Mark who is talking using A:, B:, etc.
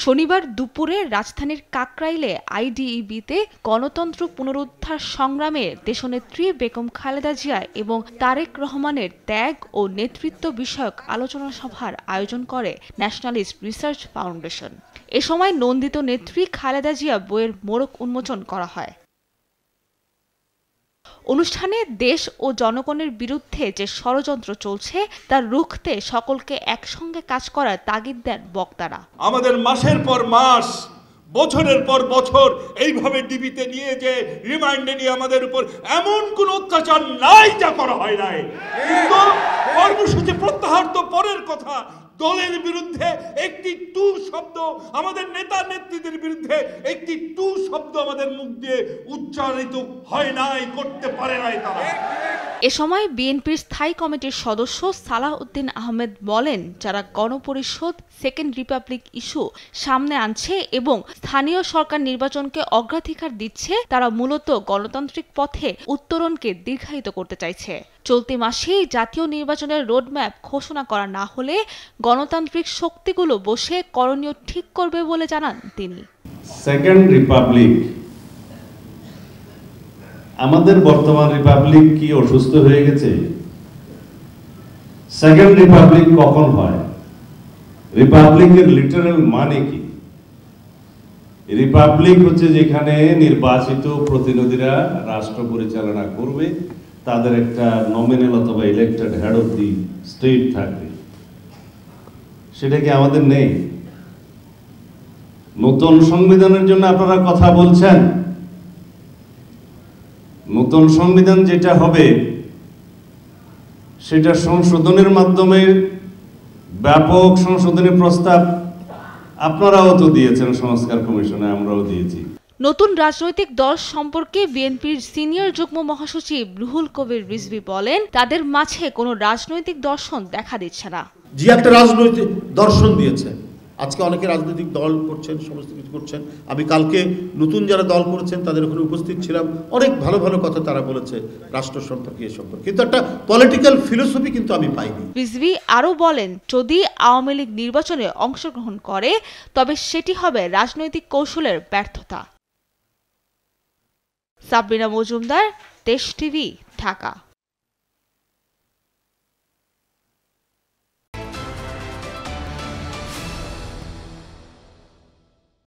A: শনিবার দুপুরে রাজধানীর কাকরাইলে আইডিইবিতে গণতন্ত্র পুনরুদ্ধার সংগ্রামে দেশনেত্রী বেগম খালেদা জিয়া এবং তারেক রহমানের ত্যাগ ও নেতৃত্ব বিষয়ক আলোচনা সভার আয়োজন করে ন্যাশনালিস্ট রিসার্চ ফাউন্ডেশন। এ সময় নন্দিত নেত্রী খালেদা জিয়া বইয়ের মোড়ক উন্মোচন করা হয়। অনুষ্ঠানে দেশ ও জনগণের বিরুদ্ধে যে ষড়যন্ত্র চলছে তা রুখতে সকলকে একসঙ্গে কাজ করার তাগিদ দেন বক্তারা।
B: আমাদের মাসের পর মাস, বছরের পর বছর এইভাবে ডিবিতে নিয়ে যে রিমান্ডে নিয়ে আমাদের উপর এমন কোন অত্যাচার নাই যা করা হয় নাই। কিন্তু কর্মসূচি প্রত্যাহার তো পরের কথা, দলের বিরুদ্ধে একটি টু শব্দ, আমাদের নেতা নেত্রীদের বিরুদ্ধে একটি টু শব্দ আমাদের মুখ দিয়ে উচ্চারিত হয় নাই, করতে পারে নাই তারা।
A: এ সময় বিএনপির স্থায়ী কমিটির সদস্য সালাহ উদ্দিন আহমেদ বলেন, যারা গণপরিষদ সেকেন্ড রিপাবলিক ইস্যু সামনে আনছে এবং স্থানীয় সরকার নির্বাচনকে অগ্রাধিকার দিচ্ছে, তারা মূলত গণতান্ত্রিক পথে উত্তরণকে দীর্ঘায়িত করতে চাইছে। চলতি মাসেই জাতীয় নির্বাচনের রোডম্যাপ ঘোষণা করা না হলে গণতান্ত্রিক শক্তিগুলো বসে করণীয় ঠিক করবে বলে জানান তিনি।
C: সেকেন্ড রিপাবলিক, আমাদের বর্তমান রিপাবলিক কি অসুস্থ হয়ে গেছে? সেকেন্ড রিপাবলিক কখন হয়? রিপাবলিকের লিটারাল মানে কি? রিপাবলিক হচ্ছে যেখানে নির্বাচিত প্রতিনিধিরা রাষ্ট্র পরিচালনা করবে, তাদের একটা নমিনাল অথবা elected head of the state থাকবে। সেটা কি আমাদের নেই? নতুন সংবিধানের জন্য আপনারা কথা বলছেন, নতুন সংবিধান যেটা হবে সেটা সংশোধনের মাধ্যমে ব্যাপক সংশোধনী প্রস্তাব আপনারাও তো দিয়েছেন সংস্কার কমিশনে, আমরাও দিয়েছি।
A: নতুন রাজনৈতিক দল সম্পর্কে বিএনপির সিনিয়র যুগ্ম মহাসচিব রুহুল কবির রিজভী বলেন, তাদের মাঝে কোনো রাজনৈতিক দর্শন দেখা দিচ্ছে না।
D: যে একটা রাজনৈতিক দর্শন দিয়েছে, আজকে অনেকে রাজনৈতিক দল করছেন, সমস্ত কিছু করছেন। আমি কালকে নতুন যারা দল করেছেন তাদের ওখানে উপস্থিত ছিলাম, অনেক ভালো ভালো কথা তারা বলেছে রাষ্ট্র সম্পর্কে, এ সম্পর্কে, কিন্তু একটা পলিটিক্যাল ফিলোসফি কিন্তু আমি পাইনি।
A: রিজভী আরও বলেন, যদি আওয়ামী লীগ নির্বাচনে অংশগ্রহণ করে তবে সেটি হবে রাজনৈতিক কৌশলের ব্যর্থতা। সাবরিনা মজুমদার, দেশ টিভি, ঢাকা।